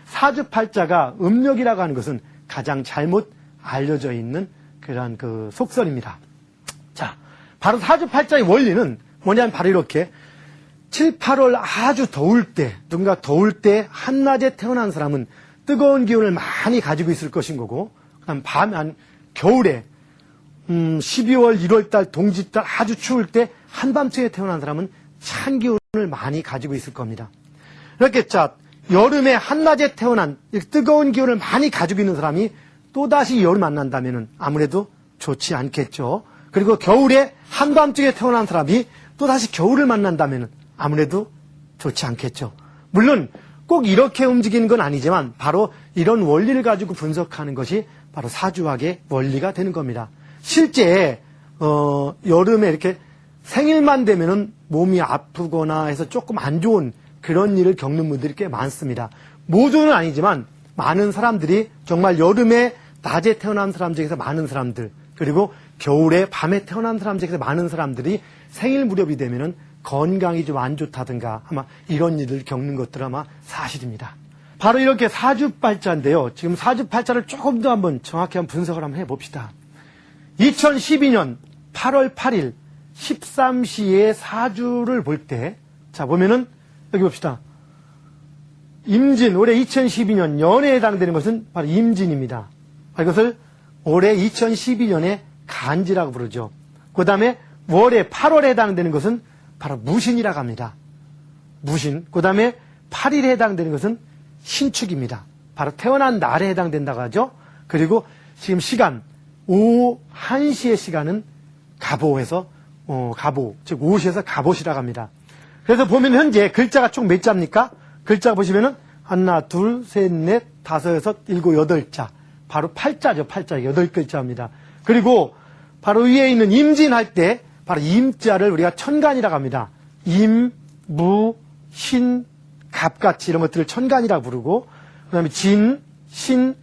사주팔자가 음력이라고 하는 것은 가장 잘못 알려져 있는 그런 그 속설입니다. 자, 바로 사주팔자의 원리는 뭐냐면 바로 이렇게 7, 8월 아주 더울 때, 누군가 더울 때 한낮에 태어난 사람은 뜨거운 기운을 많이 가지고 있을 것인 거고, 그다음 겨울에 12월, 1월달, 동짓달 아주 추울 때 한밤중에 태어난 사람은 찬 기운을 많이 가지고 있을 겁니다. 이렇게 여름에 한낮에 태어난 뜨거운 기운을 많이 가지고 있는 사람이 또다시 여름 만난다면 아무래도 좋지 않겠죠. 그리고 겨울에 한밤중에 태어난 사람이 또다시 겨울을 만난다면 아무래도 좋지 않겠죠. 물론 꼭 이렇게 움직이는 건 아니지만 바로 이런 원리를 가지고 분석하는 것이 바로 사주학의 원리가 되는 겁니다. 실제 여름에 이렇게 생일만 되면은 몸이 아프거나 해서 조금 안 좋은 그런 일을 겪는 분들이 꽤 많습니다. 모두는 아니지만 많은 사람들이 정말 여름에 낮에 태어난 사람 중에서 많은 사람들, 그리고 겨울에 밤에 태어난 사람 중에서 많은 사람들이 생일 무렵이 되면은 건강이 좀 안 좋다든가 아마 이런 일을 겪는 것들은 아마 사실입니다. 바로 이렇게 사주팔자인데요. 지금 사주팔자를 조금 더 한번 정확히 한번 분석을 한번 해봅시다. 2012년 8월 8일 13시에 사주를 볼 때, 자, 보면은, 여기 봅시다. 임진, 올해 2012년 연애에 해당되는 것은 바로 임진입니다. 이것을 올해 2012년에 간지라고 부르죠. 그 다음에 월에 8월에 해당되는 것은 바로 무신이라고 합니다. 무신. 그 다음에 8일에 해당되는 것은 신축입니다. 바로 태어난 날에 해당된다고 하죠. 그리고 지금 시간, 오후 1시의 시간은 갑오에서, 갑오, 즉 오시에서 갑오시라고 합니다. 그래서 보면 현재 글자가 총 몇 자입니까? 글자 보시면은 하나, 둘, 셋, 넷, 다섯, 여섯, 일곱, 여덟 자. 바로 8자죠. 8자, 8글자입니다. 그리고 바로 위에 있는 임진할 때 바로 임자를 우리가 천간이라고 합니다. 임, 무, 신, 갑같이 이런 것들을 천간이라고 부르고, 그 다음에 진, 신,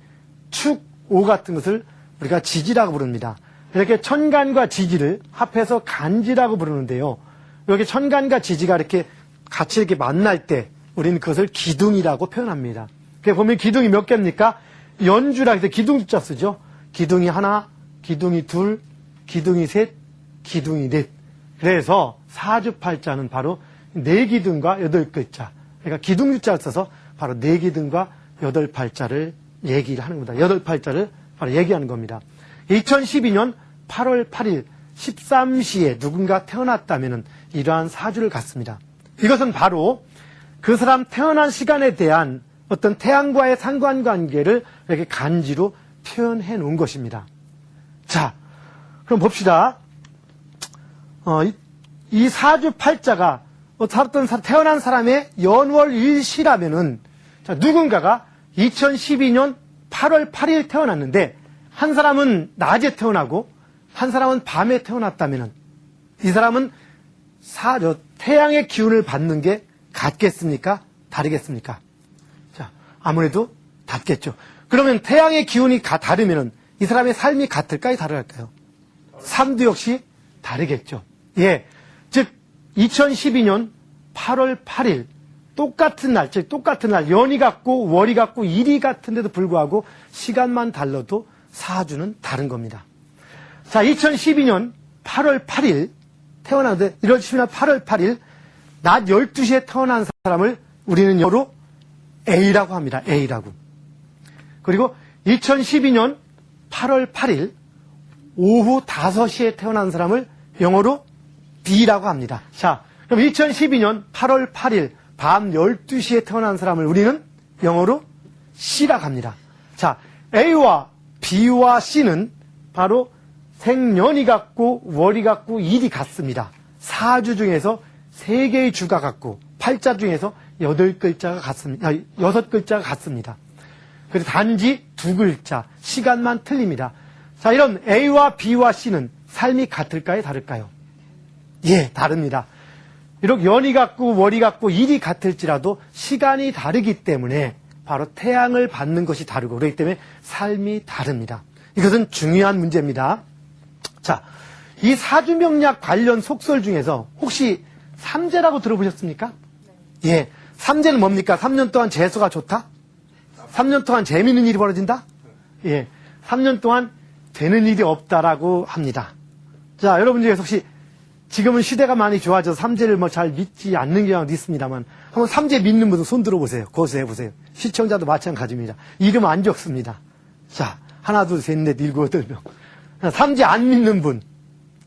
축, 오 같은 것을 우리가 지지라고 부릅니다. 이렇게 천간과 지지를 합해서 간지라고 부르는데요. 이렇게 천간과 지지가 이렇게 같이 이렇게 만날 때 우리는 그것을 기둥이라고 표현합니다. 그게 보면 기둥이 몇 개입니까? 연주라 해서 기둥숫자 쓰죠. 기둥이 하나, 기둥이 둘, 기둥이 셋, 기둥이 넷. 그래서 사주팔자는 바로 4기둥과 8글자. 그러니까 기둥숫자를 써서 바로 4기둥과 8팔자를 얘기를 하는 겁니다. 8팔자를 바로 얘기하는 겁니다. 2012년 8월 8일 13시에 누군가 태어났다면 이러한 사주를 갖습니다. 이것은 바로 그 사람 태어난 시간에 대한 어떤 태양과의 상관관계를 이렇게 간지로 표현해 놓은 것입니다. 자, 그럼 봅시다. 이 사주팔자가 태어난 사람의 연월 일시라면은, 자, 누군가가 2012년 8월 8일 태어났는데 한 사람은 낮에 태어나고 한 사람은 밤에 태어났다면은 이 사람은 태양의 기운을 받는 게 같겠습니까? 다르겠습니까? 자, 아무래도 같겠죠. 그러면 태양의 기운이 다르면은 이 사람의 삶이 같을까요? 다를까요? 삶도 역시 다르겠죠. 예. 즉, 2012년 8월 8일 똑같은 날, 즉 똑같은 날, 연이 같고 월이 같고 일이 같은데도 불구하고 시간만 달라도 사주는 다른 겁니다. 자, 2012년 8월 8일 태어났는데 2012년 8월 8일 낮 12시에 태어난 사람을 우리는 영어로 A라고 합니다. A라고. 그리고 2012년 8월 8일 오후 5시에 태어난 사람을 영어로 B라고 합니다. 자, 그럼 2012년 8월 8일 밤 12시에 태어난 사람을 우리는 영어로 C라고 합니다. 자, A와 B와 C는 바로 생년이 같고 월이 같고 일이 같습니다. 4주 중에서 3개의 주가 같고 8자 중에서 8글자가 같습니다. 6글자가 같습니다. 그래서 단지 2글자, 시간만 틀립니다. 자, 이런 A와 B와 C는 삶이 같을까요? 다를까요? 예, 다릅니다. 비록 연이 같고 월이 같고 일이 같을지라도 시간이 다르기 때문에 바로 태양을 받는 것이 다르고 그렇기 때문에 삶이 다릅니다. 이것은 중요한 문제입니다. 자, 이 사주명리학 관련 속설 중에서 혹시 삼재라고 들어보셨습니까? 예, 삼재는 뭡니까? 3년 동안 재수가 좋다? 3년 동안 재미있는 일이 벌어진다? 예. 3년 동안 되는 일이 없다라고 합니다. 자, 여러분 중에서 혹시 지금은 시대가 많이 좋아져서 삼재를 뭐 잘 믿지 않는 경우도 있습니다만 한번 삼재 믿는 분들 손 들어보세요. 고소해보세요. 시청자도 마찬가지입니다. 이름 안 적습니다. 자, 하나, 둘, 셋, 넷, 일곱, 여덟 명. 삼재 안 믿는 분.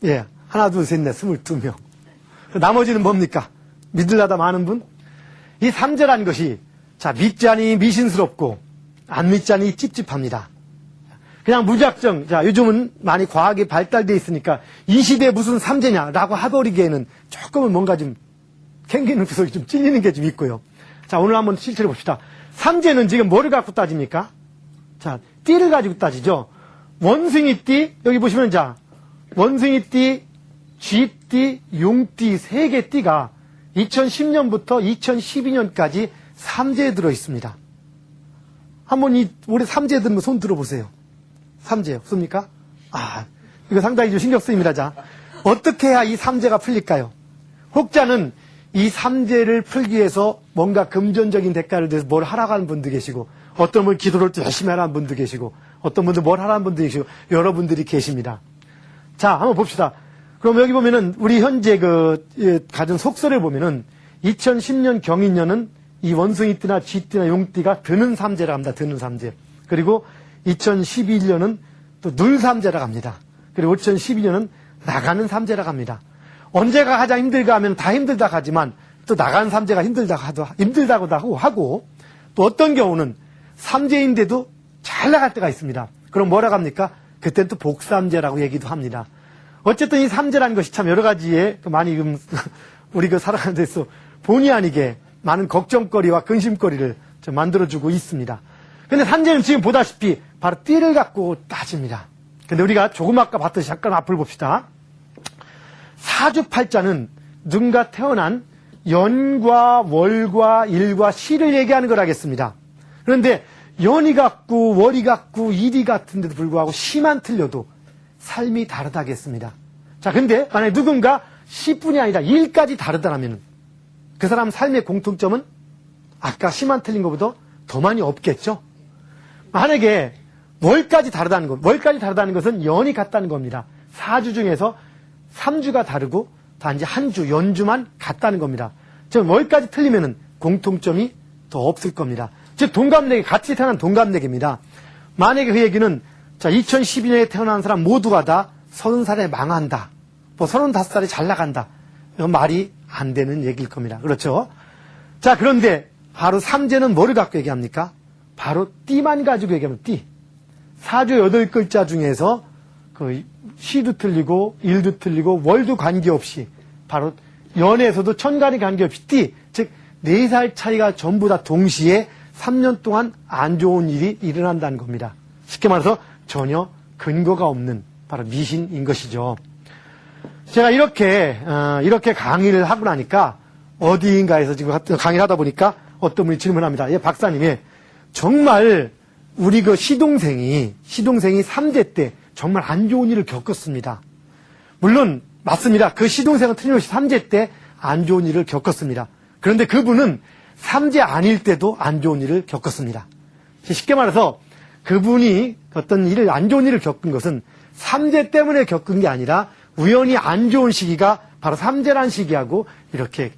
예. 하나, 둘, 셋, 넷, 22명. 나머지는 뭡니까? 믿으려다 많은 분? 이 삼재라는 것이, 자, 믿자니 미신스럽고, 안 믿자니 찝찝합니다. 그냥 무작정, 자, 요즘은 많이 과학이 발달되어 있으니까, 이 시대에 무슨 삼재냐라고 해버리기에는 조금은 뭔가 좀, 캥기는 구석이 좀 찔리는 게 좀 있고요. 자, 오늘 한번 실제로 봅시다. 삼재는 지금 뭐를 갖고 따집니까? 자, 띠를 가지고 따지죠. 원숭이 띠, 여기 보시면 자, 원숭이 띠, 쥐띠, 용띠, 세 개 띠가 2010년부터 2012년까지 삼재에 들어 있습니다. 한번 이 올해 삼재에 든 거 손 들어보세요. 삼재 없습니까? 아, 이거 상당히 좀 신경 쓰입니다. 자, 어떻게 해야 이 삼재가 풀릴까요? 혹자는 이 삼재를 풀기 위해서 뭔가 금전적인 대가를 대해서 뭘 하라고 하는 분도 계시고, 어떤 분은 기도를 열심히 하라는 분도 계시고, 어떤 분은 뭘 하라는 분도 계시고, 여러분들이 계십니다. 자, 한번 봅시다. 그럼 여기 보면은 우리 현재 가진 속설을 보면은 2010년 경인년은 이 원숭이띠나 쥐띠나 용띠가 드는 삼재라고 합니다. 드는 삼재. 그리고 2011년은 또 눌삼재라고 합니다. 그리고 2012년은 나가는 삼재라고 합니다. 언제가 가장 힘들까 하면 다 힘들다고 하지만 또 나가는 삼재가 힘들다고도 하고 또 어떤 경우는 삼재인데도 잘 나갈 때가 있습니다. 그럼 뭐라고 합니까? 그때는 또 복삼재라고 얘기도 합니다. 어쨌든 이 삼재라는 것이 참 여러 가지의 많이 우리 살아가는 데서 본의 아니게 많은 걱정거리와 근심거리를 좀 만들어주고 있습니다. 근데 삼재는 지금 보다시피 바로 띠를 갖고 따집니다. 근데 우리가 조금 아까 봤듯이 잠깐 앞을 봅시다. 사주팔자는 누군가 태어난 연과 월과 일과 시를 얘기하는 걸 하겠습니다. 그런데 연이 같고 월이 같고 일이 같은데도 불구하고 시만 틀려도 삶이 다르다겠습니다. 자, 근데 만약에 누군가 시뿐이 아니라 일까지 다르다라면 그 사람 삶의 공통점은 아까 시만 틀린 것보다 더 많이 없겠죠? 만약에 월까지 다르다는 것은 연이 같다는 겁니다. 4주 중에서 3주가 다르고 단지 한 주, 연주만 같다는 겁니다. 즉 월까지 틀리면은 공통점이 더 없을 겁니다. 즉 동갑내기, 같이 태어난 동갑내기입니다. 만약에 그 얘기는 자 2012년에 태어난 사람 모두가 다 30살에 망한다. 뭐 35살에 잘 나간다. 이건 말이 안 되는 얘기일 겁니다. 그렇죠? 자, 그런데 바로 삼재는 뭐를 갖고 얘기합니까? 바로 띠만 가지고 얘기하면 띠. 사주 8글자 중에서 그 시도 틀리고 일도 틀리고 월도 관계없이 바로 연에서도 천간이 관계없이 띠. 즉 4살 차이가 전부 다 동시에 3년 동안 안 좋은 일이 일어난다는 겁니다. 쉽게 말해서 전혀 근거가 없는 바로 미신인 것이죠. 제가 이렇게 강의를 하고 나니까 어디인가에서 지금 강의를 하다 보니까 어떤 분이 질문합니다. 예, 박사님, 정말 우리 그 시동생이 3대 때 정말 안 좋은 일을 겪었습니다. 물론 맞습니다. 그 시동생은 틀림없이 3재 때 안 좋은 일을 겪었습니다. 그런데 그분은 3재 아닐 때도 안 좋은 일을 겪었습니다. 쉽게 말해서 그분이 어떤 일을 안 좋은 일을 겪은 것은 3재 때문에 겪은 게 아니라 우연히 안 좋은 시기가 바로 3재란 시기하고 이렇게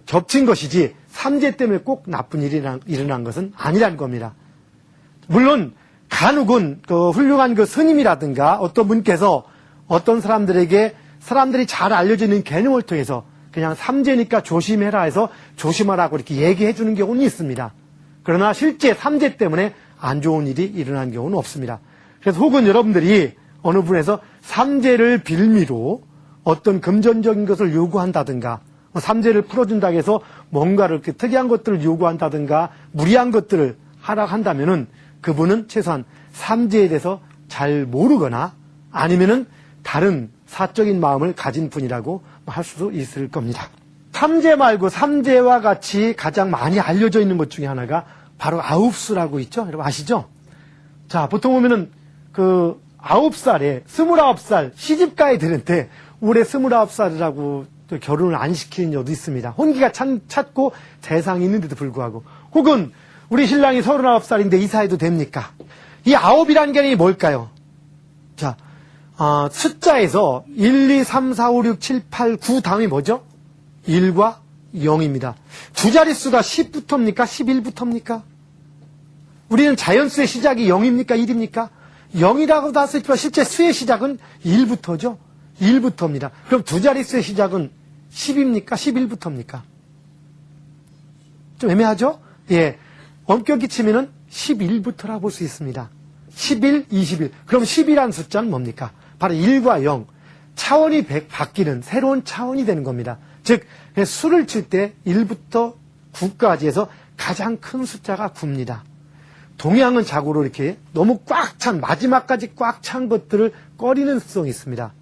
겹친 것이지 3재 때문에 꼭 나쁜 일이 일어난 것은 아니라는 겁니다. 물론 간혹은 훌륭한 스님이라든가 어떤 분께서 어떤 사람들이 잘 알려져 있는 개념을 통해서 그냥 3재니까 조심해라 해서 조심하라고 이렇게 얘기해 주는 경우는 있습니다. 그러나 실제 3재 때문에 안 좋은 일이 일어난 경우는 없습니다. 그래서 혹은 여러분들이 어느 분에서 3재를 빌미로 어떤 금전적인 것을 요구한다든가 3재를 풀어준다고 해서 뭔가를 이렇게 특이한 것들을 요구한다든가 무리한 것들을 하라고 한다면은 그분은 최소한 3재에 대해서 잘 모르거나 아니면은 다른 사적인 마음을 가진 분이라고 할 수도 있을 겁니다. 3재 말고 3재와 같이 가장 많이 알려져 있는 것 중에 하나가 바로 아홉수라고 있죠? 여러분 아시죠? 자, 보통 보면은 29살 시집가야 되는데 올해 29살이라고 결혼을 안 시키는 여도 있습니다. 혼기가 찼고 재상이 있는데도 불구하고 혹은 우리 신랑이 39살인데 이사해도 됩니까? 이 9이라는 개념이 뭘까요? 자, 숫자에서 1, 2, 3, 4, 5, 6, 7, 8, 9 다음이 뭐죠? 1과 0입니다. 두 자릿수가 10부터입니까? 11부터입니까? 우리는 자연수의 시작이 0입니까? 1입니까? 0이라고도 할 수 있지만 실제 수의 시작은 1부터죠. 1부터입니다. 그럼 두 자릿수의 시작은 10입니까? 11부터입니까? 좀 애매하죠? 예. 엄격히 치면은 11부터라고 볼 수 있습니다. 11, 21. 그럼 10이라는 숫자는 뭡니까? 바로 1과 0. 차원이 바뀌는 새로운 차원이 되는 겁니다. 즉, 수를 칠 때 1부터 9까지 해서 가장 큰 숫자가 9입니다. 동양은 자고로 이렇게 너무 꽉 찬, 마지막까지 꽉 찬 것들을 꺼리는 습성이 있습니다.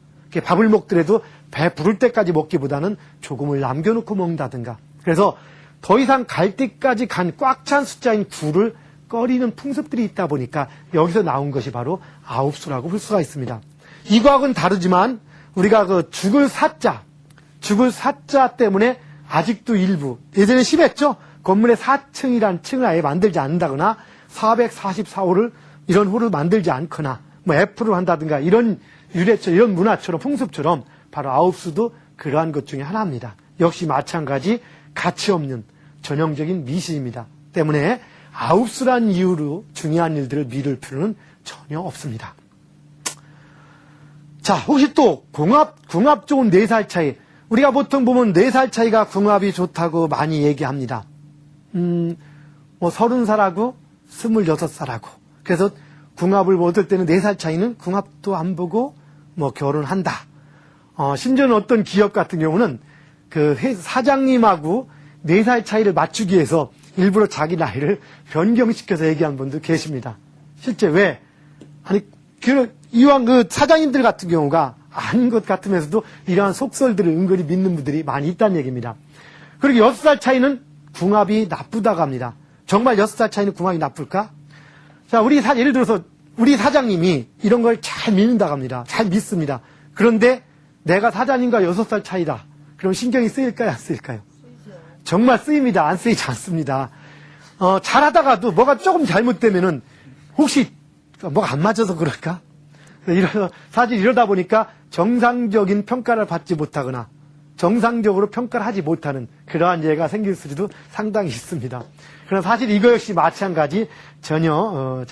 밥을 먹더라도 배 부를 때까지 먹기보다는 조금을 남겨놓고 먹는다든가. 그래서 더 이상 갈 때까지 간 꽉 찬 숫자인 9를 꺼리는 풍습들이 있다 보니까 여기서 나온 것이 바로 9수라고 볼 수가 있습니다. 이 과학은 다르지만 우리가 그 죽을 사자 때문에 아직도 일부, 예전에 심했죠? 건물의 4층이란 층을 아예 만들지 않는다거나 444호를 이런 호를 만들지 않거나 뭐 F를 한다든가 이런 유래처럼 이런 문화처럼 풍습처럼 바로 9수도 그러한 것 중에 하나입니다. 역시 마찬가지 가치 없는 전형적인 미신입니다. 때문에 9수란 이유로 중요한 일들을 미룰 필요는 전혀 없습니다. 자, 혹시 또 궁합 좋은 4살 차이. 우리가 보통 보면 4살 차이가 궁합이 좋다고 많이 얘기합니다. 30살하고 26살하고. 그래서 궁합을 얻을 때는 4살 차이는 궁합도 안 보고 결혼한다. 심지어는 어떤 기업 같은 경우는 그 사장님하고 4살 차이를 맞추기 위해서 일부러 자기 나이를 변경시켜서 얘기한 분도 계십니다. 실제 왜? 이왕 그 사장님들 같은 경우가 아닌 것 같으면서도 이러한 속설들을 은근히 믿는 분들이 많이 있다는 얘기입니다. 그리고 6살 차이는 궁합이 나쁘다고 합니다. 정말 6살 차이는 궁합이 나쁠까? 자, 예를 들어서 우리 사장님이 이런 걸 잘 믿는다고 합니다. 잘 믿습니다. 그런데 내가 사장님과 6살 차이다. 그럼 신경이 쓰일까요? 안 쓰일까요? 정말 쓰입니다. 안 쓰이지 않습니다. 잘하다가도 뭐가 조금 잘못되면은 혹시 뭐가 안 맞아서 그럴까? 사실 이러다 보니까 정상적인 평가를 받지 못하거나 정상적으로 평가를 하지 못하는 그러한 예가 생길 수도 상당히 있습니다. 그러나 사실 이거 역시 마찬가지 전혀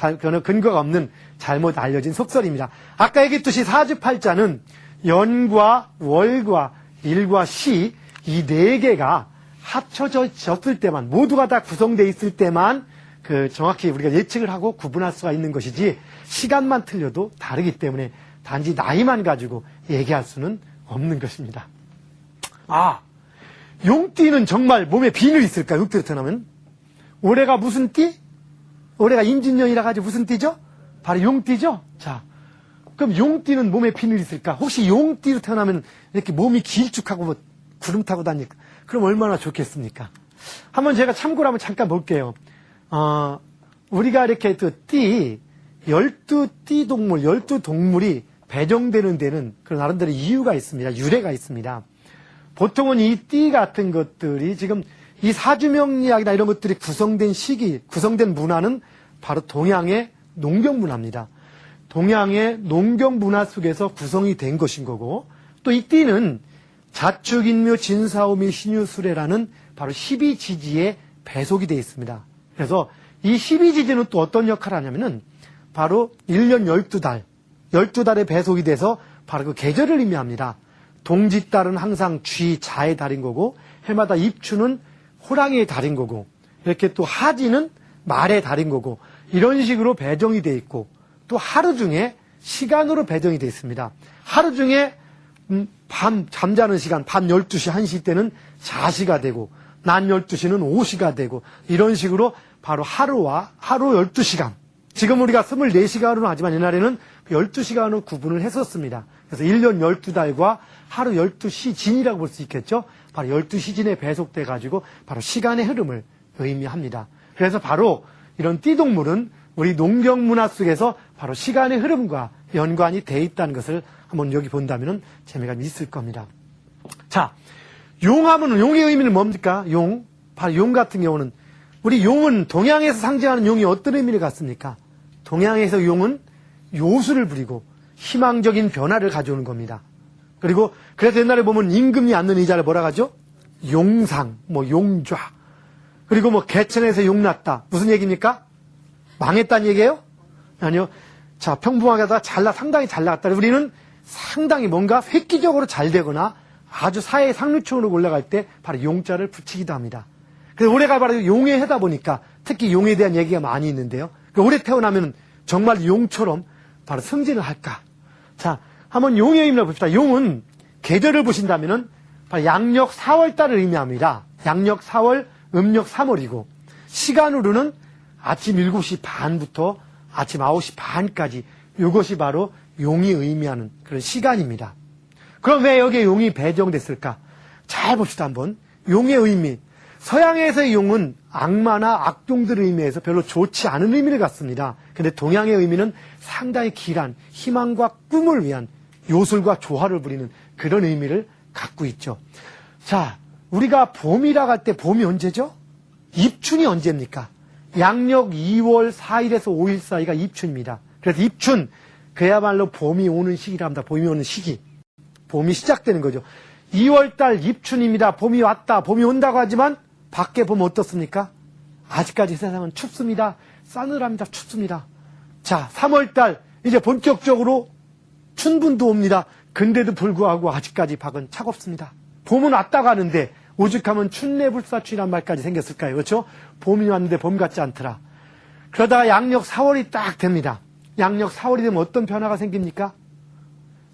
근거가 없는 잘못 알려진 속설입니다. 아까 얘기했듯이 사주팔자는 연과 월과 일과 시 이 4개가 합쳐졌을 때만 모두가 다 구성되어 있을 때만 정확히 우리가 예측을 하고 구분할 수가 있는 것이지 시간만 틀려도 다르기 때문에 단지 나이만 가지고 얘기할 수는 없는 것입니다. 용띠는 정말 몸에 비늘이 있을까요? 용띠로 태어나면 올해가 무슨 띠? 올해가 임진년이라 가지고 무슨 띠죠? 바로 용띠죠? 자, 그럼 용띠는 몸에 비늘이 있을까? 혹시 용띠로 태어나면 이렇게 몸이 길쭉하고 구름 타고 다니까 그럼 얼마나 좋겠습니까? 한번 제가 참고로 한번 잠깐 볼게요. 우리가 이렇게 12띠 동물, 12동물이 배정되는 데는 그런 나름대로 이유가 있습니다. 유래가 있습니다. 보통은 이 띠 같은 것들이 지금 이 사주명리학이나 이런 것들이 구성된 시기, 구성된 문화는 바로 동양의 농경 문화입니다. 동양의 농경 문화 속에서 구성이 된 것인 거고 또 이 띠는 자축인묘 진사오미 신유수레라는 바로 12지지에 배속이 되어 있습니다. 그래서 이 12지지는 또 어떤 역할을 하냐면은 바로 1년 12달, 12달에 배속이 돼서 바로 그 계절을 의미합니다. 동짓달은 항상 쥐, 자의 달인 거고 해마다 입추는 호랑이의 달인 거고 이렇게 또 하지는 말의 달인 거고 이런 식으로 배정이 되어 있고 또 하루 중에 시간으로 배정이 되어 있습니다. 하루 중에 밤 잠자는 시간, 밤 12시, 1시 때는 자시가 되고 낮 12시는 오시가 되고 이런 식으로 바로 하루 12시간. 지금 우리가 24시간으로 하지만 옛날에는 12시간으로 구분을 했었습니다. 그래서 1년 12달과 하루 12시진이라고 볼 수 있겠죠. 바로 12시진에 배속돼 가지고 바로 시간의 흐름을 의미합니다. 그래서 바로 이런 띠동물은 우리 농경 문화 속에서 바로 시간의 흐름과 연관이 돼 있다는 것을 한번 여기 본다면 재미가 있을 겁니다. 자, 용하면 용의 의미는 뭡니까? 바로 용 같은 경우는 우리 용은 동양에서 상징하는 용이 어떤 의미를 갖습니까? 동양에서 용은 요술을 부리고 희망적인 변화를 가져오는 겁니다. 그리고 그래서 옛날에 보면 임금이 앉는 의자를 뭐라 하죠? 용상, 용좌. 그리고 개천에서 용났다. 무슨 얘기입니까? 망했다는 얘기예요? 아니요. 자, 평범하게 하다가 상당히 잘 나갔다. 우리는 상당히 뭔가 획기적으로 잘 되거나 아주 사회의 상류층으로 올라갈 때 바로 용자를 붙이기도 합니다. 그래서 올해가 바로 용의 해다 보니까 특히 용에 대한 얘기가 많이 있는데요. 올해 태어나면 정말 용처럼 바로 승진을 할까? 자, 한번 용의 의미를 봅시다. 용은 계절을 보신다면은 바로 양력 4월달을 의미합니다. 양력 4월, 음력 3월이고 시간으로는 아침 7시 반부터 아침 9시 반까지 이것이 바로 용이 의미하는 그런 시간입니다. 그럼 왜 여기에 용이 배정됐을까? 잘 봅시다 한번. 용의 의미. 서양에서의 용은 악마나 악종들의 의미에서 별로 좋지 않은 의미를 갖습니다. 근데 동양의 의미는 상당히 길한 희망과 꿈을 위한 요술과 조화를 부리는 그런 의미를 갖고 있죠. 자, 우리가 봄이라고 할 때 봄이 언제죠? 입춘이 언제입니까? 양력 2월 4일에서 5일 사이가 입춘입니다. 그래서 입춘, 그야말로 봄이 오는 시기랍니다. 봄이 오는 시기. 봄이 시작되는 거죠. 2월달 입춘입니다. 봄이 왔다. 봄이 온다고 하지만 밖에 보면 어떻습니까? 아직까지 세상은 춥습니다. 싸늘합니다. 춥습니다. 자, 3월달 이제 본격적으로 춘분도 옵니다. 근데도 불구하고 아직까지 밖은 차갑습니다. 봄은 왔다고 하는데 오죽하면 춘내불사춘이란 말까지 생겼을까요? 그렇죠? 봄이 왔는데 봄 같지 않더라. 그러다가 양력 4월이 딱 됩니다. 양력 4월이 되면 어떤 변화가 생깁니까?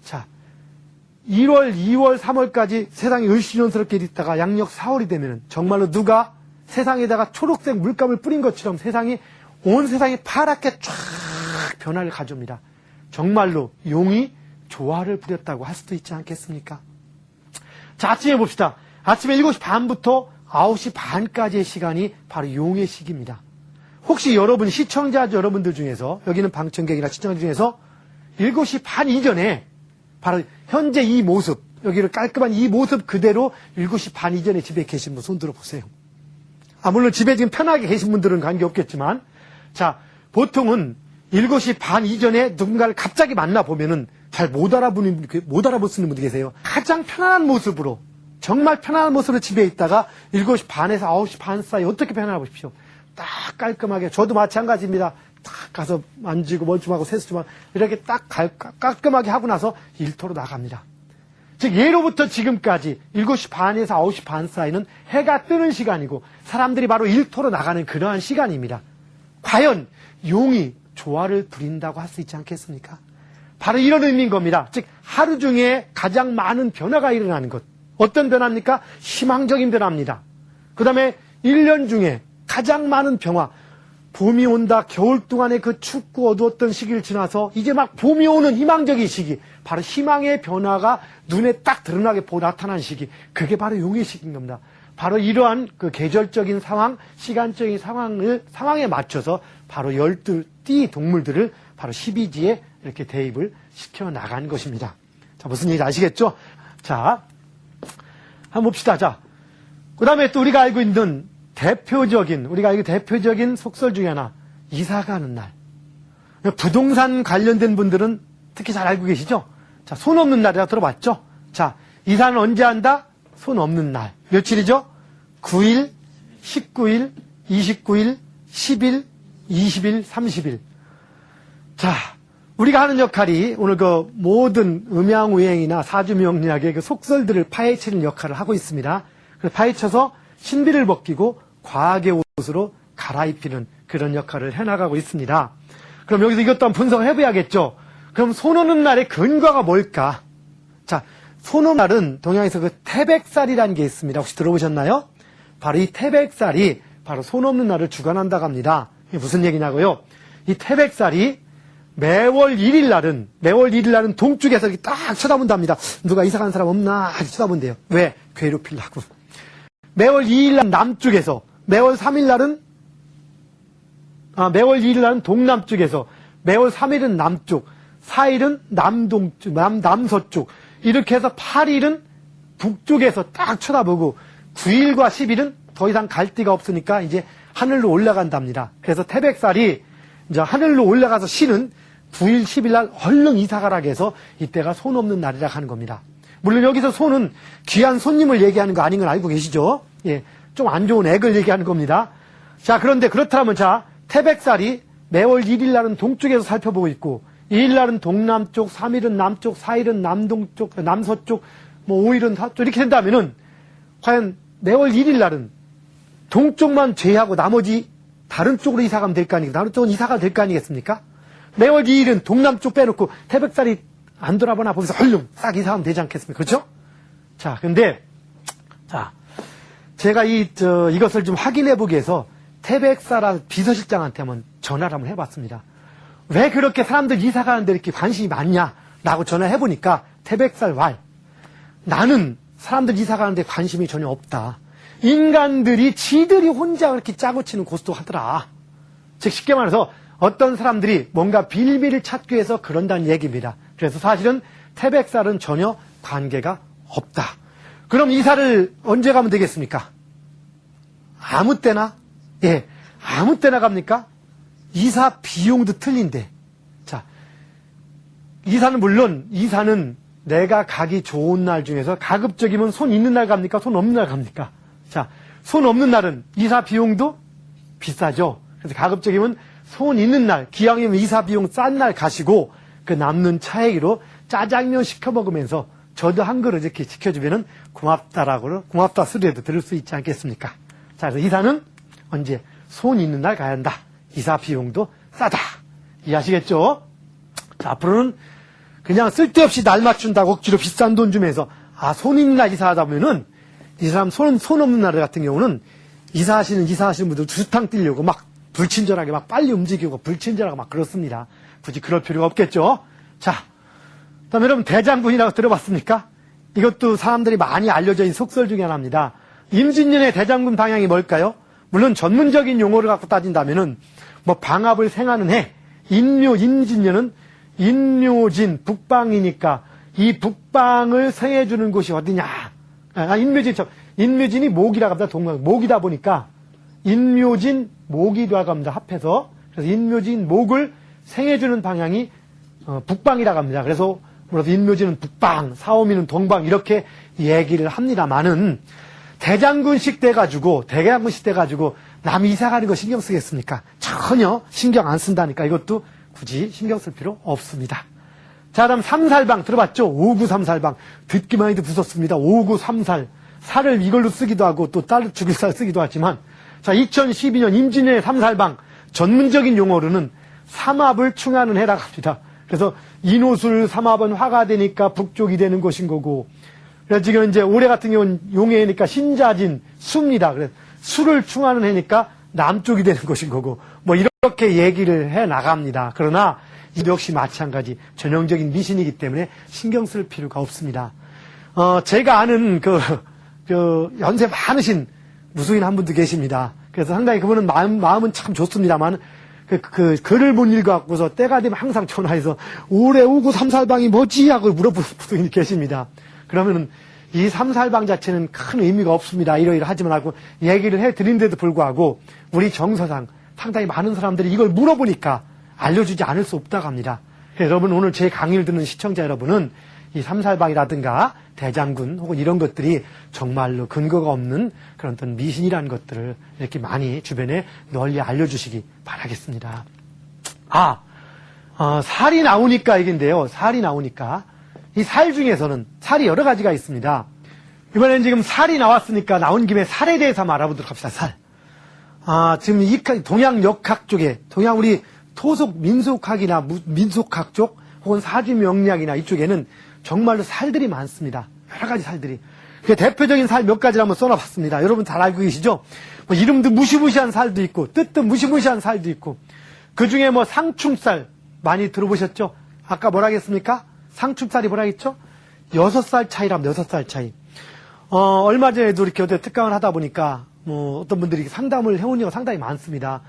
자, 1월, 2월, 3월까지 세상이 을씨년스럽게 있다가 양력 4월이 되면 정말로 누가 세상에다가 초록색 물감을 뿌린 것처럼 온 세상이 파랗게 쫙 변화를 가져옵니다. 정말로 용이 조화를 부렸다고 할 수도 있지 않겠습니까? 자, 아침에 봅시다. 아침에 7시 반부터 9시 반까지의 시간이 바로 용의 시기입니다. 혹시 여러분, 시청자 여러분들 중에서, 여기는 방청객이나 시청자 중에서 7시 반 이전에 바로 현재 이 모습, 여기를 깔끔한 이 모습 그대로 7시 반 이전에 집에 계신 분 손 들어보세요. 물론 집에 지금 편하게 계신 분들은 관계없겠지만, 자, 보통은 7시 반 이전에 누군가를 갑자기 만나보면은 잘 못 알아보시는 분들이 계세요. 가장 편안한 모습으로, 정말 편안한 모습으로 집에 있다가 7시 반에서 9시 반 사이 어떻게 편안해 보십시오. 딱 깔끔하게, 저도 마찬가지입니다. 딱 가서 만지고 뭘 좀 하고 세수 좀 하고 이렇게 딱 깔끔하게 하고 나서 일터로 나갑니다. 즉 예로부터 지금까지 7시 반에서 9시 반 사이는 해가 뜨는 시간이고 사람들이 바로 일터로 나가는 그러한 시간입니다. 과연 용이 조화를 부린다고 할 수 있지 않겠습니까? 바로 이런 의미인 겁니다. 즉 하루 중에 가장 많은 변화가 일어나는 것. 어떤 변화입니까? 희망적인 변화입니다. 그 다음에 1년 중에 가장 많은 변화. 봄이 온다, 겨울 동안의 그 춥고 어두웠던 시기를 지나서 이제 막 봄이 오는 희망적인 시기. 바로 희망의 변화가 눈에 딱 드러나게 나타난 시기. 그게 바로 용의 시기인 겁니다. 바로 이러한 그 계절적인 상황, 시간적인 상황에 맞춰서 바로 12띠 동물들을 바로 12지에 이렇게 대입을 시켜 나간 것입니다. 자, 무슨 얘기인지 아시겠죠? 자, 한번 봅시다. 자, 그 다음에 또 우리가 알고 있는 대표적인 속설 중에 하나, 이사 가는 날. 부동산 관련된 분들은 특히 잘 알고 계시죠? 자, 손 없는 날이라고 들어봤죠? 자, 이사는 언제 한다? 손 없는 날. 며칠이죠? 9일, 19일, 29일, 10일, 20일, 30일. 자, 우리가 하는 역할이 오늘 그 모든 음양우행이나 사주명리학의 그 속설들을 파헤치는 역할을 하고 있습니다. 그래서 파헤쳐서 신비를 벗기고 과학의 옷으로 갈아입히는 그런 역할을 해나가고 있습니다. 그럼 여기서 이것도 한번 분석을 해봐야겠죠. 그럼 손 오는 날의 근거가 뭘까? 자, 손 오는 날은 동양에서 그 태백살이라는 게 있습니다. 혹시 들어보셨나요? 바로 이 태백살이 바로 손 없는 날을 주관한다고 합니다. 이게 무슨 얘기냐고요? 이 태백살이 매월 1일 날은 동쪽에서 이렇게 딱 쳐다본답니다. 누가 이사 가는 사람 없나? 아주 쳐다본대요. 왜? 괴롭히려고. 매월 2일 날 남쪽에서, 매월 3일 날은 매월 2일 날은 동남쪽에서, 매월 3일은 남쪽, 4일은 남동쪽, 남서쪽, 이렇게 해서 8일은 북쪽에서 딱 쳐다보고 9일과 10일은 더 이상 갈 데가 없으니까 이제 하늘로 올라간답니다. 그래서 태백살이 이제 하늘로 올라가서 쉬는 9일, 10일 날 얼른 이사가라고 해서 이때가 손 없는 날이라 하는 겁니다. 물론 여기서 손은 귀한 손님을 얘기하는 거 아닌 건 알고 계시죠? 예, 좀 안 좋은 액을 얘기하는 겁니다. 자, 그런데 그렇다면 자, 태백살이 매월 1일 날은 동쪽에서 살펴보고 있고 2일 날은 동남쪽, 3일은 남쪽, 4일은 남동쪽, 남서쪽, 뭐 5일은 서쪽 이렇게 된다면은 과연 매월 1일 날은 동쪽만 제외하고 나머지 다른 쪽으로 이사가면 될 거 아니겠습니까? 다른 쪽은 이사가 될 거 아니겠습니까? 매월 2일은 동남쪽 빼놓고 태백살이 안 돌아보나 보면서 얼른 싹 이사하면 되지 않겠습니까? 그렇죠? 자, 근데 자, 제가 이것을 좀 확인해 보기 위해서 태백살 비서실장한테 한번 전화를 한번 해봤습니다. 왜 그렇게 사람들 이사 가는데 이렇게 관심이 많냐라고 전화해 보니까 태백살 왈, 나는 사람들 이사 가는데 관심이 전혀 없다. 인간들이 지들이 혼자 그렇게 짜고 치는 고스도 하더라. 즉 쉽게 말해서 어떤 사람들이 뭔가 빌미를 찾기 위해서 그런다는 얘기입니다. 그래서 사실은 태백살은 전혀 관계가 없다. 그럼 이사를 언제 가면 되겠습니까? 아무 때나? 예, 아무 때나 갑니까? 이사 비용도 틀린데. 자, 이사는 내가 가기 좋은 날 중에서 가급적이면 손 있는 날 갑니까? 손 없는 날 갑니까? 자, 손 없는 날은 이사 비용도 비싸죠. 그래서 가급적이면 손 있는 날, 기왕이면 이사 비용 싼 날 가시고 그 남는 차액으로 짜장면 시켜 먹으면서 저도 한 그릇 이렇게 지켜주면은 고맙다 소리라도 들을 수 있지 않겠습니까? 자, 그래서 이사는 언제? 손 있는 날 가야 한다. 이사 비용도 싸다. 이해하시겠죠? 자, 앞으로는 그냥 쓸데없이 날 맞춘다고 억지로 비싼 돈 주면서 손 있는 날 이사하다 보면은 이 사람 손 없는 날 같은 경우는 이사하시는 분들 두탕 뛰려고 막 불친절하게 막 빨리 움직이고 불친절하고 막 그렇습니다. 굳이 그럴 필요가 없겠죠? 자, 그다음에 여러분 대장군이라고 들어봤습니까? 이것도 사람들이 많이 알려져 있는 속설 중에 하나입니다. 임진년의 대장군 방향이 뭘까요? 물론 전문적인 용어를 갖고 따진다면은 뭐 방합을 생하는 해, 임진년은 인묘진 북방이니까 이 북방을 생해주는 곳이 어디냐? 인묘진이 목이라고 합니다. 동방 목이다 보니까 인묘진 목이라고 합니다. 합해서 그래서 인묘진 목을 생해주는 방향이 북방이라고 합니다. 그래서 인묘진은 북방, 사오미는 동방 이렇게 얘기를 합니다만은 대장군식 돼가지고 남이 이사 가는 거 신경 쓰겠습니까? 전혀 신경 안 쓴다니까 이것도 굳이 신경 쓸 필요 없습니다. 자, 다음 삼살방 들어봤죠? 593살방 듣기만 해도 무섭습니다. 593살 살을 이걸로 쓰기도 하고 또 딸 죽일 살 쓰기도 하지만 자, 2012년 임진년의 삼살방 전문적인 용어로는 삼합을 충하는 해라고 합니다. 그래서 인호술 삼합은 화가 되니까 북쪽이 되는 것인 거고 그래서 지금 이제 올해 같은 경우는 용해니까 신자진 수입니다. 그래서 수를 충하는 해니까 남쪽이 되는 것인 거고 뭐 이렇게 얘기를 해 나갑니다. 그러나 이 역시 마찬가지 전형적인 미신이기 때문에 신경 쓸 필요가 없습니다. 제가 아는 연세 많으신 무속인 한 분도 계십니다. 그래서 상당히 그분은 마음은 참 좋습니다만 글을 못 읽어갖고서 때가 되면 항상 전화해서 올해 593살방이 뭐지? 하고 물어보는 분이 계십니다. 그러면은 이 삼살방 자체는 큰 의미가 없습니다. 이러하지만 하고 얘기를 해드린데도 불구하고 우리 정서상 상당히 많은 사람들이 이걸 물어보니까 알려주지 않을 수 없다고 합니다. 여러분 오늘 제 강의를 듣는 시청자 여러분은 이 삼살방이라든가 대장군 혹은 이런 것들이 정말로 근거가 없는 그런 어떤 미신이라는 것들을 이렇게 많이 주변에 널리 알려주시기 바라겠습니다. 살이 나오니까 얘긴데요. 살이 나오니까 이 살 중에서는 살이 여러 가지가 있습니다. 이번엔 지금 살이 나왔으니까 나온 김에 살에 대해서 한번 알아보도록 합시다. 살. 지금 이 동양 역학 쪽에 동양 우리 토속 민속학이나 민속학 쪽 혹은 사주명리학이나 이쪽에는 정말로 살들이 많습니다. 여러 가지 살들이. 그 대표적인 살 몇 가지를 한번 써놔봤습니다. 여러분 잘 알고 계시죠? 뭐 이름도 무시무시한 살도 있고 뜻도 무시무시한 살도 있고 그 중에 뭐 상충살 많이 들어보셨죠? 아까 뭐라 했습니까? 상충살이 뭐라 했죠? 6살 차이랍니다. 6살 차이. 얼마 전에도 이렇게 어디 특강을 하다 보니까 뭐 어떤 분들이 상담을 해온 예가 상당히 많습니다.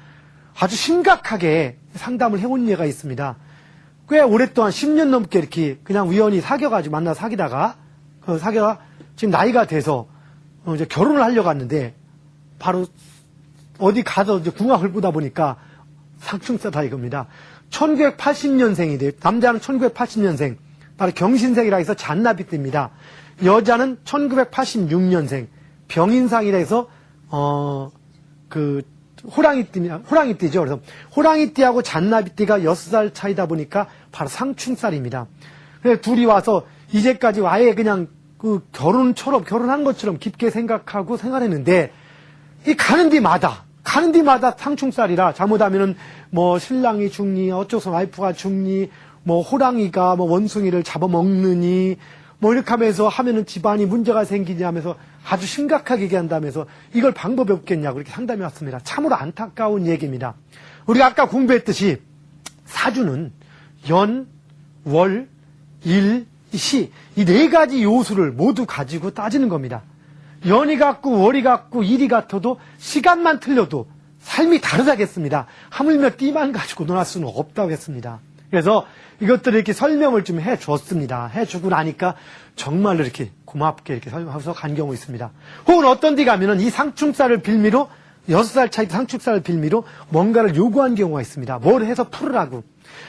아주 심각하게 상담을 해온 예가 있습니다. 꽤 오랫동안 10년 넘게 이렇게 그냥 우연히 사귀어가지고 만나서 사귀다가 지금 나이가 돼서 이제 결혼을 하려고 하는데 바로 어디 가서 이제 궁합을 보다 보니까 상충사다 이겁니다. 1980년생이 남자는 1980년생, 바로 경신생이라 해서 잔나비띠입니다. 여자는 1986년생, 병인상이라 해서 호랑이띠죠. 그래서 호랑이띠하고 잔나비띠가 6살 차이다 보니까 바로 상충살입니다. 그래서 둘이 와서 이제까지 아예 그냥 그 결혼한 것처럼 깊게 생각하고 생활했는데, 이 가는 데마다 상충살이라, 잘못하면은 뭐 신랑이 죽니, 어쩌서 와이프가 죽니, 뭐 호랑이가 뭐 원숭이를 잡아먹느니, 뭐 이렇게 하면은 집안이 문제가 생기지 하면서 아주 심각하게 얘기한다면서 이걸 방법이 없겠냐고 그렇게 상담해 왔습니다. 참으로 안타까운 얘기입니다. 우리가 아까 공부했듯이 사주는 연, 월, 일, 시, 이 4가지 요소를 모두 가지고 따지는 겁니다. 연이 같고 월이 같고 일이 같아도 시간만 틀려도 삶이 다르다겠습니다. 하물며 띠만 가지고 논할 수는 없다고 했습니다. 그래서 이것들을 이렇게 설명을 좀 해줬습니다. 해주고 나니까 정말로 이렇게 고맙게 이렇게 설명하면서 간 경우 있습니다. 혹은 어떤 데 가면은 이 상충살을 빌미로, 6살 차이 상충살을 빌미로 뭔가를 요구한 경우가 있습니다. 뭘 해서 풀으라고.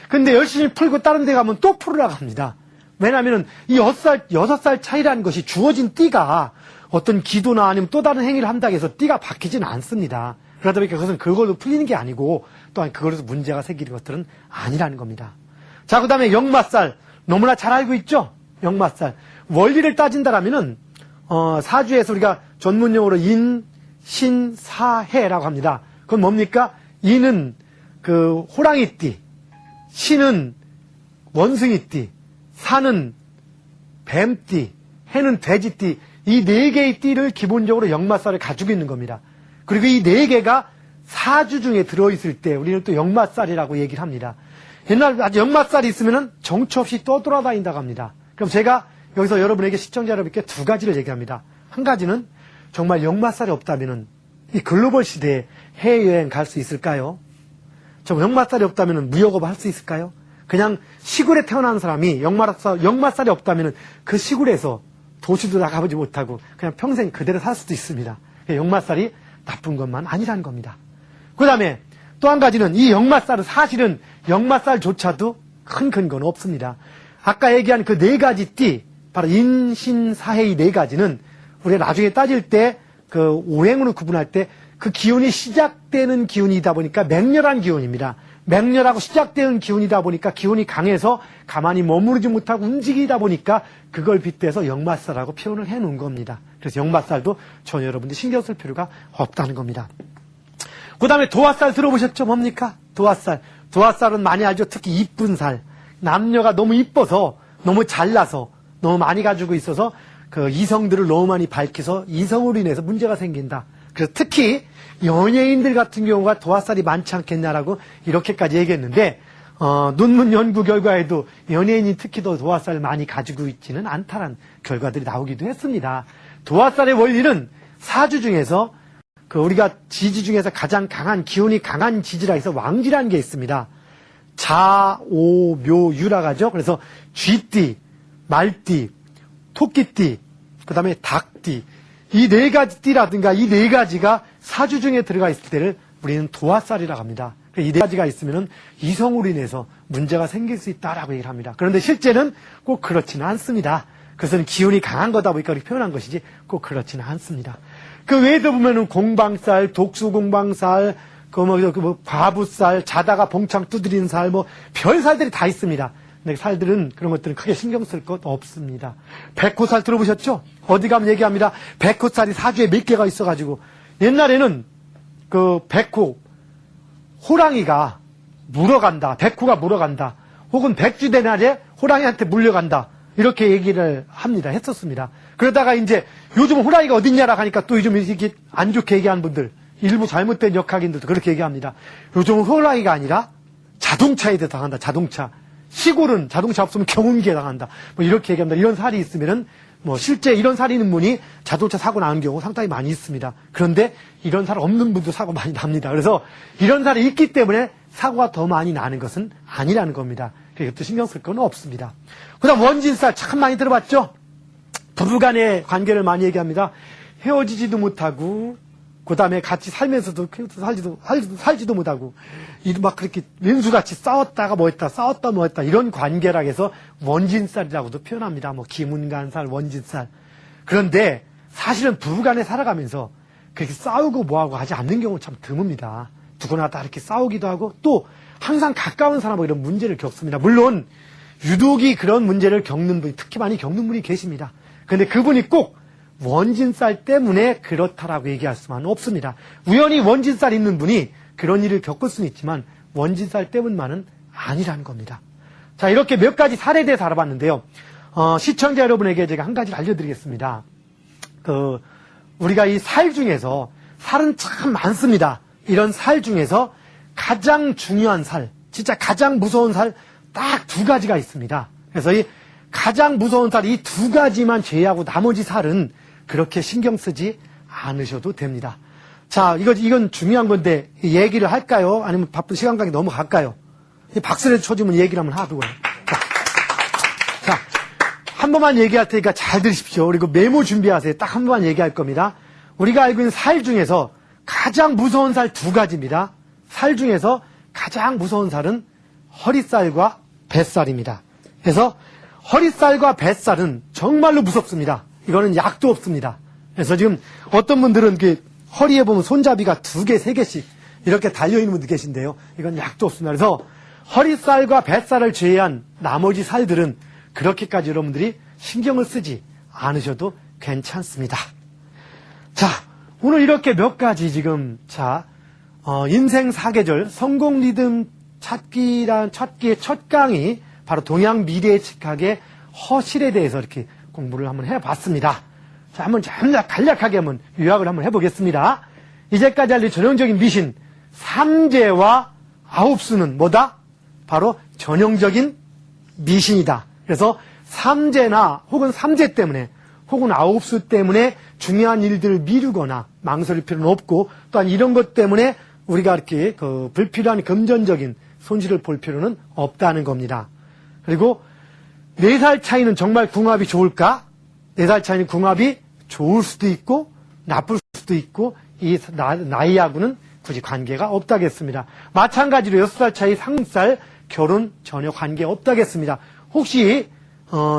근데 열심히 풀고 다른 데 가면 또 풀으라고 합니다. 왜냐면은 이 6살 차이라는 것이 주어진 띠가 어떤 기도나 아니면 또 다른 행위를 한다고 해서 띠가 바뀌지는 않습니다. 그러다 보니까 그것은 그걸로 풀리는 게 아니고 또한 그걸로 문제가 생기는 것들은 아니라는 겁니다. 자, 그 다음에 역마살. 너무나 잘 알고 있죠? 역마살. 원리를 따진다라면은, 사주에서 우리가 전문용어로 인, 신, 사해라고 합니다. 그건 뭡니까? 인은 그 호랑이띠, 신은 원숭이띠, 사는 뱀띠, 해는 돼지띠, 이 4개의 띠를 기본적으로 역마살을 가지고 있는 겁니다. 그리고 이 4개가 사주 중에 들어있을 때 우리는 또 역마살이라고 얘기를 합니다. 옛날 아주 역마살이 있으면은 정처 없이 떠돌아다닌다고 합니다. 그럼 제가 여기서 여러분에게, 시청자 여러분께 2가지를 얘기합니다. 한 가지는 정말 역마살이 없다면은 이 글로벌 시대에 해외여행 갈 수 있을까요? 정말 역마살이 없다면은 무역업 할 수 있을까요? 그냥 시골에 태어난 사람이 역마살이 없다면은 그 시골에서 도시도 나가보지 못하고 그냥 평생 그대로 살 수도 있습니다. 역마살이 나쁜 것만 아니라는 겁니다. 그 다음에 또 한 가지는 이 역마살은 사실은 역마살조차도 큰 근거는 없습니다. 아까 얘기한 그 4가지 띠, 바로 인신사해의 4가지는 우리가 나중에 따질 때 그 오행으로 구분할 때 그 기운이 시작되는 기운이다 보니까 맹렬한 기운입니다. 맹렬하고 시작되는 기운이다 보니까 기운이 강해서 가만히 머무르지 못하고 움직이다 보니까 그걸 빗대서 역마살이라고 표현을 해놓은 겁니다. 그래서 역마살도 전혀 여러분들이 신경 쓸 필요가 없다는 겁니다. 그 다음에 도화살 들어보셨죠? 뭡니까? 도화살. 도화살은 많이 알죠? 특히 이쁜 살. 남녀가 너무 이뻐서, 너무 잘나서, 너무 많이 가지고 있어서 그 이성들을 너무 많이 밝혀서 이성으로 인해서 문제가 생긴다. 그래서 특히 연예인들 같은 경우가 도화살이 많지 않겠냐라고 이렇게까지 얘기했는데, 논문 연구 결과에도 연예인이 특히 더 도화살을 많이 가지고 있지는 않다는 결과들이 나오기도 했습니다. 도화살의 원리는 사주 중에서 우리가 지지 중에서 가장 강한, 기운이 강한 지지라 해서 왕지라는 게 있습니다. 자, 오, 묘, 유라고 하죠. 그래서 쥐띠, 말띠, 토끼띠, 그 다음에 닭띠. 이 4가지 띠라든가 이 4가지가 사주 중에 들어가 있을 때를 우리는 도화살이라고 합니다. 이 4가지가 있으면은 이성으로 인해서 문제가 생길 수 있다라고 얘기를 합니다. 그런데 실제는 꼭 그렇지는 않습니다. 그것은 기운이 강한 거다 보니까 그렇게 표현한 것이지 꼭 그렇지는 않습니다. 그 외에도 보면은 공방살, 독수공방살, 과부살, 자다가 봉창 두드리는 살, 별살들이 다 있습니다. 근데 살들은, 그런 것들은 크게 신경 쓸 것 없습니다. 백호살 들어보셨죠? 어디 가면 얘기합니다. 백호살이 사주에 몇 개가 있어가지고, 옛날에는 호랑이가 물어간다, 백호가 물어간다, 혹은 백주대 날에 호랑이한테 물려간다, 이렇게 얘기를 했었습니다. 그러다가 이제 요즘 호랑이가 어딨냐라고 하니까 또 요즘 이렇게 안 좋게 얘기하는 분들, 일부 잘못된 역학인들도 그렇게 얘기합니다. 요즘은 호랑이가 아니라 자동차에 당한다, 자동차. 시골은 자동차 없으면 경운기에 당한다. 이렇게 얘기합니다. 이런 살이 있으면은, 실제 이런 살이 있는 분이 자동차 사고 나는 경우 상당히 많이 있습니다. 그런데 이런 살 없는 분도 사고 많이 납니다. 그래서 이런 살이 있기 때문에 사고가 더 많이 나는 것은 아니라는 겁니다. 그것도 신경 쓸 건 없습니다. 그 다음 원진살 참 많이 들어봤죠? 부부간의 관계를 많이 얘기합니다. 헤어지지도 못하고, 그 다음에 같이 살면서도 살지도 못하고, 막 그렇게 왼수같이 싸웠다가 싸웠다 뭐 했다, 이런 관계라 해서 원진살이라고도 표현합니다. 뭐, 기문간살, 원진살. 그런데 사실은 부부간에 살아가면서 그렇게 싸우고 뭐하고 하지 않는 경우는 참 드뭅니다. 누구나 다 이렇게 싸우기도 하고, 또 항상 가까운 사람하고 이런 문제를 겪습니다. 물론, 유독이 그런 문제를 겪는 분이, 특히 많이 겪는 분이 계십니다. 근데 그분이 꼭 원진살 때문에 그렇다라고 얘기할 수만 없습니다. 우연히 원진살 있는 분이 그런 일을 겪을 수는 있지만 원진살 때문만은 아니라는 겁니다. 자, 이렇게 몇 가지 사례에 대해서 알아봤는데요. 시청자 여러분에게 제가 한 가지를 알려드리겠습니다. 우리가 이 살 중에서, 살은 참 많습니다. 이런 살 중에서 가장 중요한 살, 진짜 가장 무서운 살 딱 두 가지가 있습니다. 그래서 이 가장 무서운 살, 이 두 가지만 제외하고 나머지 살은 그렇게 신경 쓰지 않으셔도 됩니다. 자, 이건 중요한 건데, 얘기를 할까요? 아니면 바쁜 시간 관계 넘어갈까요? 박수를 쳐주면 얘기를 한번 하고요. 자, 한 번만 얘기할 테니까 잘 들으십시오. 그리고 메모 준비하세요. 딱 한 번만 얘기할 겁니다. 우리가 알고 있는 살 중에서 가장 무서운 살 두 가지입니다. 살 중에서 가장 무서운 살은 허리살과 뱃살입니다. 그래서 허리살과 뱃살은 정말로 무섭습니다. 이거는 약도 없습니다. 그래서 지금 어떤 분들은 허리에 보면 손잡이가 2개, 3개씩 이렇게 달려있는 분들 계신데요. 이건 약도 없습니다. 그래서 허리살과 뱃살을 제외한 나머지 살들은 그렇게까지 여러분들이 신경을 쓰지 않으셔도 괜찮습니다. 자, 오늘 이렇게 몇 가지 지금, 인생 사계절, 성공 리듬 찾기의 첫 강의, 바로 동양 미래예측학의 허실에 대해서 이렇게 공부를 한번 해봤습니다. 자, 한번 간략하게 한번 요약을 한번 해보겠습니다. 이제까지 알린 전형적인 미신, 삼재와 아홉수는 뭐다? 바로 전형적인 미신이다. 그래서 삼재나 혹은 삼재 때문에 혹은 아홉수 때문에 중요한 일들을 미루거나 망설일 필요는 없고, 또한 이런 것 때문에 우리가 이렇게 불필요한 금전적인 손실을 볼 필요는 없다는 겁니다. 그리고 4살 차이는 정말 궁합이 좋을까? 4살 차이는 궁합이 좋을 수도 있고 나쁠 수도 있고, 이 나이하고는 굳이 관계가 없다겠습니다. 마찬가지로 6살 차이 상살 결혼 전혀 관계 없다겠습니다. 혹시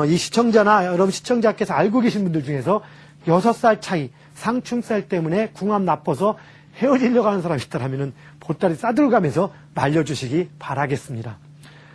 이 시청자나 여러분 시청자께서 알고 계신 분들 중에서 6살 차이 상충살 때문에 궁합 나빠서 헤어지려고 하는 사람이 있다면 보따리 싸들어가면서 말려주시기 바라겠습니다.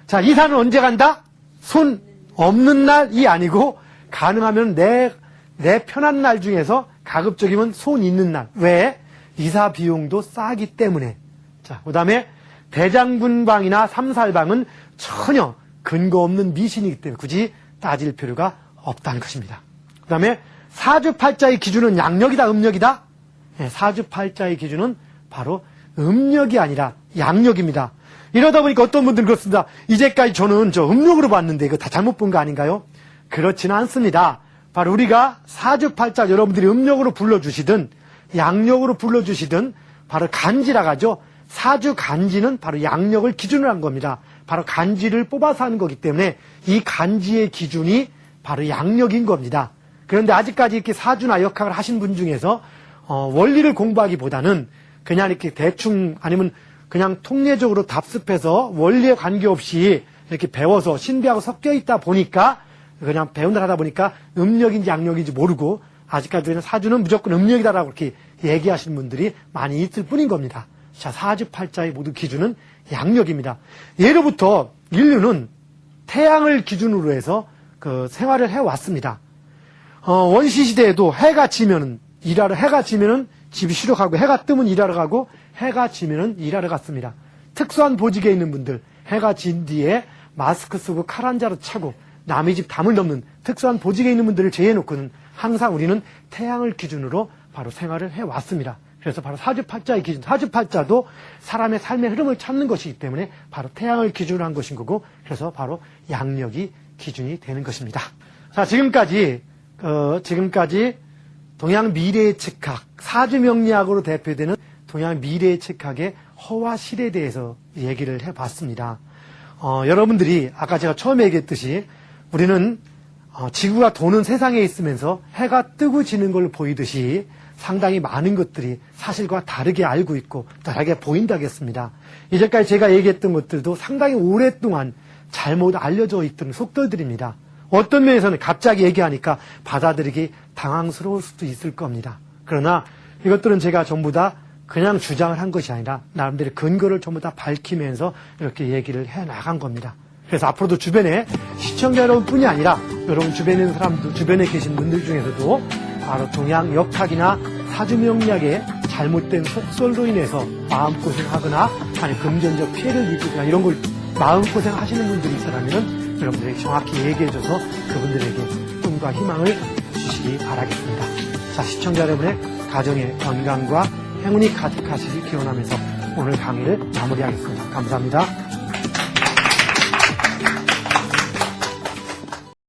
자, 이사는 언제 간다? 손 없는 날이 아니고 가능하면 내 편한 날 중에서 가급적이면 손 있는 날. 왜? 이사 비용도 싸기 때문에. 자, 그 다음에 대장군방이나 삼살방은 전혀 근거 없는 미신이기 때문에 굳이 따질 필요가 없다는 것입니다. 그 다음에 사주팔자의 기준은 양력이다, 음력이다? 네, 사주팔자의 기준은 바로 음력이 아니라 양력입니다. 이러다 보니까 어떤 분들은 그렇습니다. 이제까지 저는 음력으로 봤는데 이거 다 잘못 본 거 아닌가요? 그렇지는 않습니다. 바로 우리가 사주팔자 여러분들이 음력으로 불러주시든 양력으로 불러주시든 바로 간지라고 하죠. 사주 간지는 바로 양력을 기준으로 한 겁니다. 바로 간지를 뽑아서 하는 거기 때문에 이 간지의 기준이 바로 양력인 겁니다. 그런데 아직까지 이렇게 사주나 역학을 하신 분 중에서 원리를 공부하기보다는 그냥 이렇게 대충 아니면 그냥 통례적으로 답습해서 원리에 관계없이 이렇게 배워서 신비하고 섞여 있다 보니까 그냥 배운다 하다 보니까 음력인지 양력인지 모르고 아직까지는 사주는 무조건 음력이다라고 이렇게 얘기하시는 분들이 많이 있을 뿐인 겁니다. 자, 사주팔자의 모두 기준은 양력입니다. 예로부터 인류는 태양을 기준으로 해서 생활을 해왔습니다. 원시시대에도 해가 지면은 해가 지면은 집이 쉬러 가고, 해가 뜨면 일하러 가고, 해가 지면은 일하러 갔습니다. 특수한 보직에 있는 분들, 해가 진 뒤에 마스크 쓰고 칼 한 자루 차고 남의 집 담을 넘는 특수한 보직에 있는 분들을 제외해놓고는 항상 우리는 태양을 기준으로 바로 생활을 해왔습니다. 그래서 바로 사주팔자의 기준, 사주팔자도 사람의 삶의 흐름을 찾는 것이기 때문에 바로 태양을 기준으로 한 것인 거고, 그래서 바로 양력이 기준이 되는 것입니다. 자, 지금까지 동양 미래예측학, 사주명리학으로 대표되는 동양 미래예측학의 허와 실에 대해서 얘기를 해봤습니다. 여러분들이 아까 제가 처음에 얘기했듯이 우리는 지구가 도는 세상에 있으면서 해가 뜨고 지는 걸 보이듯이 상당히 많은 것들이 사실과 다르게 알고 있고 다르게 보인다겠습니다. 이제까지 제가 얘기했던 것들도 상당히 오랫동안 잘못 알려져 있던 속설들입니다. 어떤 면에서는 갑자기 얘기하니까 받아들이기 당황스러울 수도 있을 겁니다. 그러나 이것들은 제가 전부 다 그냥 주장을 한 것이 아니라 나름대로 근거를 전부 다 밝히면서 이렇게 얘기를 해 나간 겁니다. 그래서 앞으로도 주변에 시청자 여러분뿐이 아니라 여러분 주변에 있는 사람들, 주변에 계신 분들 중에서도 바로 동양 역학이나 사주명리학의 잘못된 속설로 인해서 마음고생하거나 아니 금전적 피해를 입거나 이런 걸 마음고생하시는 분들이 있다면 여러분들에게 정확히 얘기해줘서 그분들에게 꿈과 희망을 주시기 바라겠습니다. 자, 시청자 여러분의 가정의 건강과 행운이 가득하시길 기원하면서 오늘 강의를 마무리하겠습니다. 감사합니다.